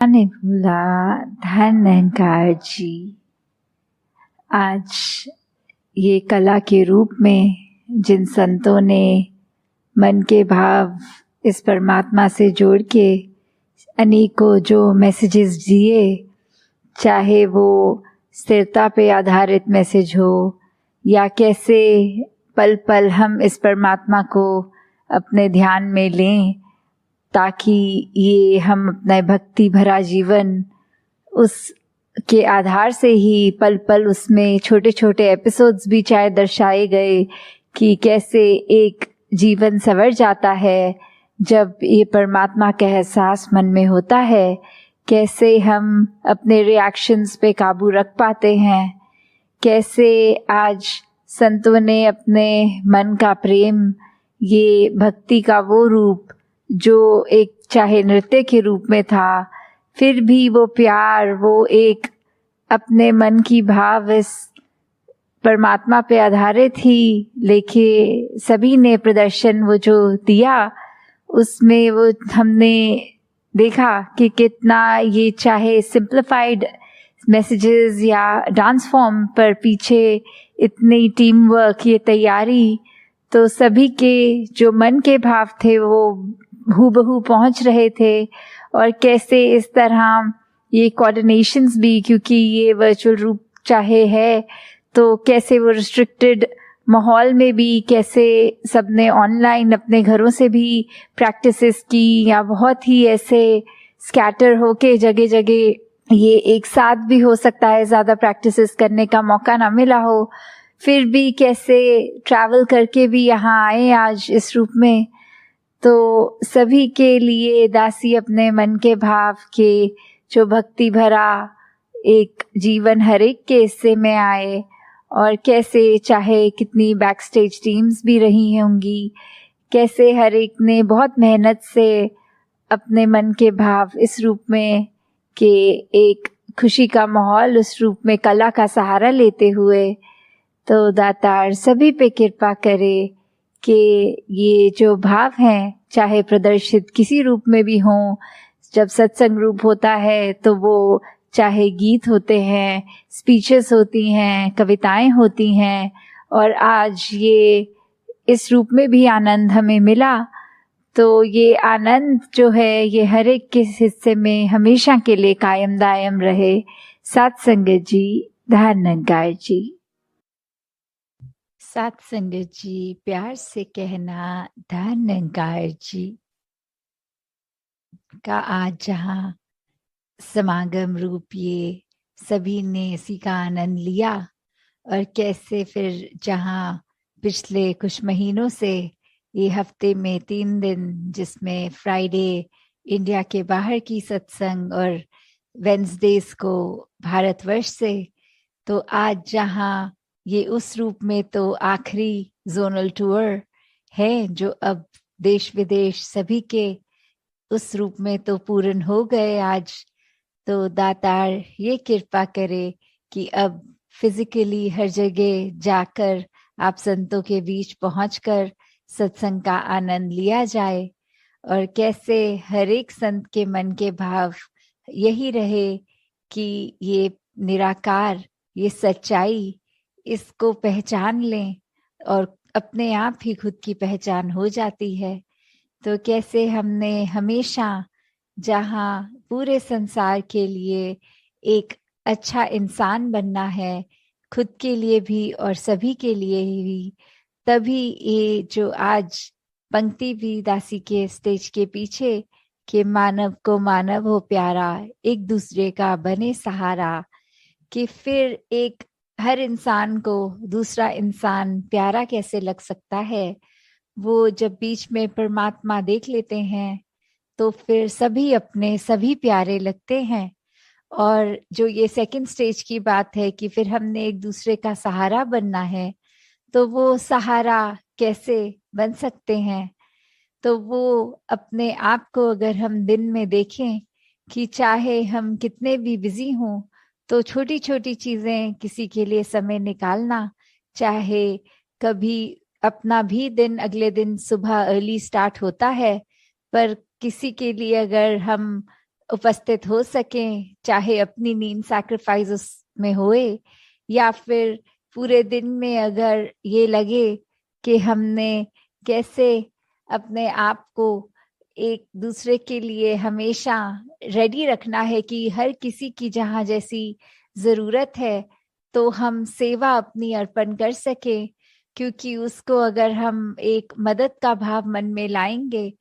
ने बोला, धन अहंकार जी, आज ये कला के रूप में जिन संतों ने मन के भाव इस परमात्मा से जोड़ के अनेकों जो मैसेजेस दिए, चाहे वो स्थिरता पे आधारित मैसेज हो या कैसे पल पल हम इस परमात्मा को अपने ध्यान में लें ताकि ये हम अपना भक्ति भरा जीवन उस के आधार से ही पल पल उसमें छोटे छोटे एपिसोड्स भी चाहे दर्शाए गए कि कैसे एक जीवन संवर जाता है जब ये परमात्मा का एहसास मन में होता है, कैसे हम अपने रिएक्शंस पे काबू रख पाते हैं, कैसे आज संतों ने अपने मन का प्रेम, ये भक्ति का वो रूप जो एक चाहे नृत्य के रूप में था, फिर भी वो प्यार, वो एक अपने मन की भाव इस परमात्मा पे आधारित ही लेके सभी ने प्रदर्शन वो जो दिया, उसमें वो हमने देखा कि कितना ये चाहे सिंप्लीफाइड मैसेजेस या डांस फॉर्म पर पीछे इतनी टीम वर्क, ये तैयारी, तो सभी के जो मन के भाव थे वो हूबहू पहुंच रहे थे। और कैसे इस तरह ये कोऑर्डिनेशंस भी, क्योंकि ये वर्चुअल रूप चाहे है तो कैसे वो रिस्ट्रिक्टेड माहौल में भी कैसे सबने ऑनलाइन अपने घरों से भी प्रैक्टिसेस की या बहुत ही ऐसे स्कैटर होके जगह जगह ये एक साथ भी हो सकता है ज़्यादा प्रैक्टिसेस करने का मौका ना मिला हो, फिर भी कैसे ट्रैवल करके भी यहाँ आए आज इस रूप में। तो सभी के लिए दासी अपने मन के भाव के जो भक्ति भरा एक जीवन हर एक के हिस्से में आए, और कैसे चाहे कितनी बैक स्टेज टीम्स भी रही होंगी, कैसे हर एक ने बहुत मेहनत से अपने मन के भाव इस रूप में के एक खुशी का माहौल उस रूप में कला का सहारा लेते हुए, तो दातार सभी पे कृपा करे कि ये जो भाव हैं चाहे प्रदर्शित किसी रूप में भी हों, जब सत्संग रूप होता है तो वो चाहे गीत होते हैं, स्पीचेस होती हैं, कविताएं होती हैं, और आज ये इस रूप में भी आनंद हमें मिला, तो ये आनंद जो है ये हर एक के हिस्से में हमेशा के लिए कायम दायम रहे। सात संगत जी, धन्यवाद जी। सात संगत जी, प्यार से कहना धन्यवाद जी का आज जहाँ समागम रूप ये सभी ने इसी का आनंद लिया, और कैसे फिर जहाँ पिछले कुछ महीनों से ये हफ्ते में 3 दिन जिसमें फ्राइडे इंडिया के बाहर की सत्संग और वेंसडेज को भारतवर्ष से, तो आज जहाँ ये उस रूप में तो आखिरी जोनल टूर है जो अब देश विदेश सभी के उस रूप में तो पूर्ण हो गए आज, तो दातार ये कृपा करे कि अब फिजिकली हर जगह जाकर आप संतों के बीच पहुंचकर सत्संग का आनंद लिया जाए, और कैसे हर एक संत के मन के भाव यही रहे कि ये निराकार, ये सच्चाई, इसको पहचान लें और अपने आप ही खुद की पहचान हो जाती है। तो कैसे हमने हमेशा जहाँ पूरे संसार के लिए एक अच्छा इंसान बनना है, खुद के लिए भी और सभी के लिए भी, तभी ये जो आज पंक्ति भी दासी के स्टेज के पीछे कि मानव को मानव हो प्यारा, एक दूसरे का बने सहारा, कि फिर एक हर इंसान को दूसरा इंसान प्यारा कैसे लग सकता है, वो जब बीच में परमात्मा देख लेते हैं तो फिर सभी अपने सभी प्यारे लगते हैं। और जो ये सेकंड स्टेज की बात है कि फिर हमने एक दूसरे का सहारा बनना है, तो वो सहारा कैसे बन सकते हैं, तो वो अपने आप को अगर हम दिन में देखें कि चाहे हम कितने भी बिजी हों, तो छोटी छोटी चीजें किसी के लिए समय निकालना, चाहे कभी अपना भी दिन अगले दिन सुबह अर्ली स्टार्ट होता है, पर किसी के लिए अगर हम उपस्थित हो सकें, चाहे अपनी नींद सैक्रिफाइस उसमें होए या फिर पूरे दिन में अगर ये लगे कि हमने कैसे अपने आप को एक दूसरे के लिए हमेशा रेडी रखना है कि हर किसी की जहाँ जैसी जरूरत है तो हम सेवा अपनी अर्पण कर सके, क्योंकि उसको अगर हम एक मदद का भाव मन में लाएंगे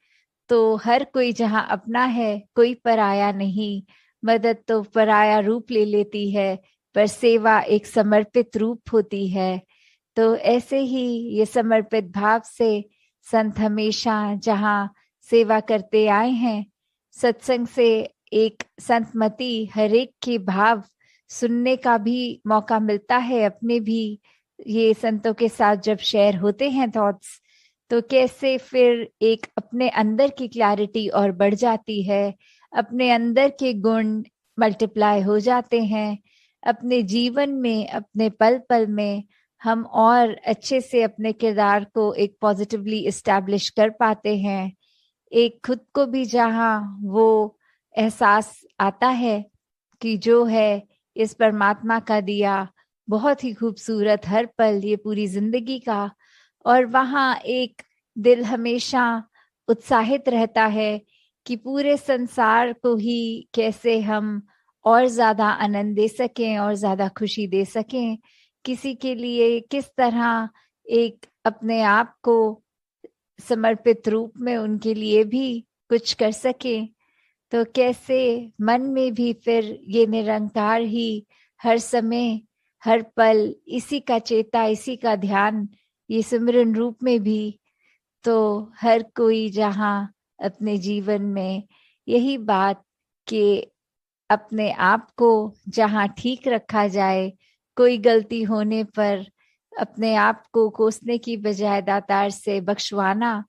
तो हर कोई जहाँ अपना है, कोई पराया नहीं। मदद तो पराया रूप ले लेती है, पर सेवा एक समर्पित रूप होती है। तो ऐसे ही ये समर्पित भाव से संत हमेशा जहाँ सेवा करते आए हैं, सत्संग से एक संतमति हर एक के भाव सुनने का भी मौका मिलता है। अपने भी ये संतों के साथ जब शेयर होते हैं थॉट्स, तो कैसे फिर एक अपने अंदर की क्लैरिटी और बढ़ जाती है, अपने अंदर के गुण मल्टीप्लाई हो जाते हैं। अपने जीवन में, अपने पल पल में हम और अच्छे से अपने किरदार को एक पॉजिटिवली इस्टेब्लिश कर पाते हैं। एक खुद को भी जहाँ वो एहसास आता है कि जो है इस परमात्मा का दिया बहुत ही खूबसूरत हर पल ये पूरी जिंदगी का, और वहाँ एक दिल हमेशा उत्साहित रहता है कि पूरे संसार को ही कैसे हम और ज्यादा आनंद दे सकें और ज्यादा खुशी दे सकें, किसी के लिए किस तरह एक अपने आप को समर्पित रूप में उनके लिए भी कुछ कर सके। तो कैसे मन में भी फिर ये निरंकार ही हर समय हर पल इसी का चेता, इसी का ध्यान, ये सिमरन रूप में भी। तो हर कोई जहाँ अपने जीवन में यही बात कि अपने आप को जहाँ ठीक रखा जाए, कोई गलती होने पर अपने आप को कोसने की बजाय दातार से बख्शवाना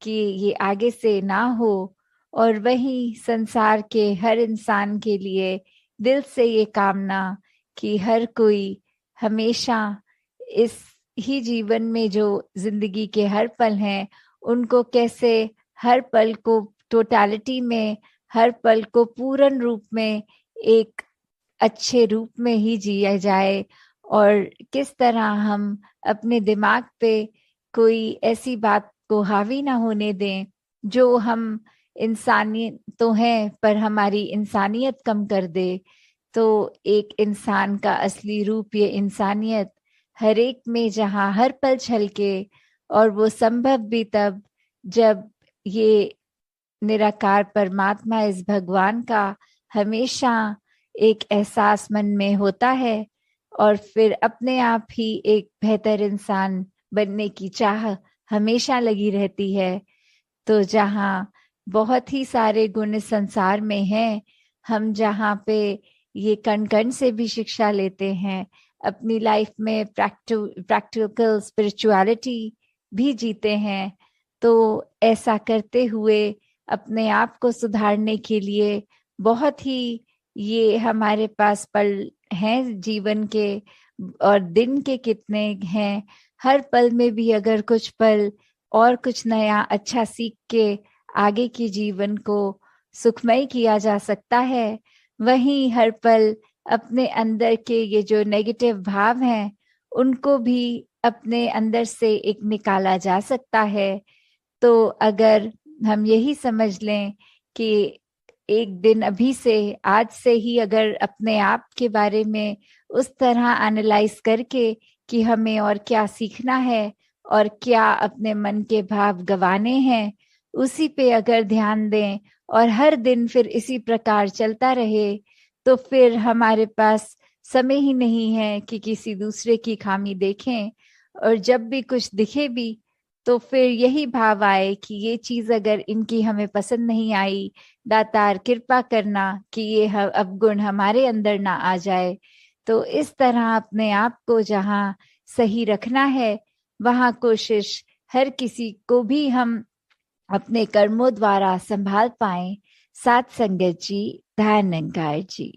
कि ये आगे से ना हो, और वही संसार के हर इंसान के लिए दिल से ये कामना कि हर कोई हमेशा इस ही जीवन में जो जिंदगी के हर पल हैं उनको कैसे हर पल को टोटलिटी में, हर पल को पूर्ण रूप में एक अच्छे रूप में ही जिया जाए, और किस तरह हम अपने दिमाग पे कोई ऐसी बात को हावी ना होने दें जो हम इंसानी तो हैं पर हमारी इंसानियत कम कर दे। तो एक इंसान का असली रूप ये इंसानियत हर एक में जहाँ हर पल छलके, और वो संभव भी तब जब ये निराकार परमात्मा इस भगवान का हमेशा एक एहसास मन में होता है, और फिर अपने आप ही एक बेहतर इंसान बनने की चाह हमेशा लगी रहती है। तो जहाँ बहुत ही सारे गुण इस संसार में हैं, हम जहाँ पे ये कण कण से भी शिक्षा लेते हैं, अपनी लाइफ में प्रैक्टिकल स्पिरिचुअलिटी भी जीते हैं, तो ऐसा करते हुए अपने आप को सुधारने के लिए बहुत ही ये हमारे पास पल हैं जीवन के, और दिन के कितने हैं। हर पल में भी अगर कुछ पल और कुछ नया अच्छा सीख के आगे के जीवन को सुखमय किया जा सकता है, वहीं हर पल अपने अंदर के ये जो नेगेटिव भाव हैं उनको भी अपने अंदर से एक निकाला जा सकता है। तो अगर हम यही समझ लें कि एक दिन अभी से, आज से ही अगर अपने आप के बारे में उस तरह एनालाइज करके कि हमें और क्या सीखना है और क्या अपने मन के भाव गंवाने हैं, उसी पे अगर ध्यान दें और हर दिन फिर इसी प्रकार चलता रहे, तो फिर हमारे पास समय ही नहीं है कि किसी दूसरे की खामी देखें, और जब भी कुछ दिखे भी तो फिर यही भाव आए कि ये चीज अगर इनकी हमें पसंद नहीं आई, दातार कृपा करना कि ये अवगुण हमारे अंदर ना आ जाए। तो इस तरह अपने आप को जहाँ सही रखना है वहाँ कोशिश हर किसी को भी हम अपने कर्मों द्वारा संभाल पाए। साथ संगत जी, ध्यान निरंकार जी।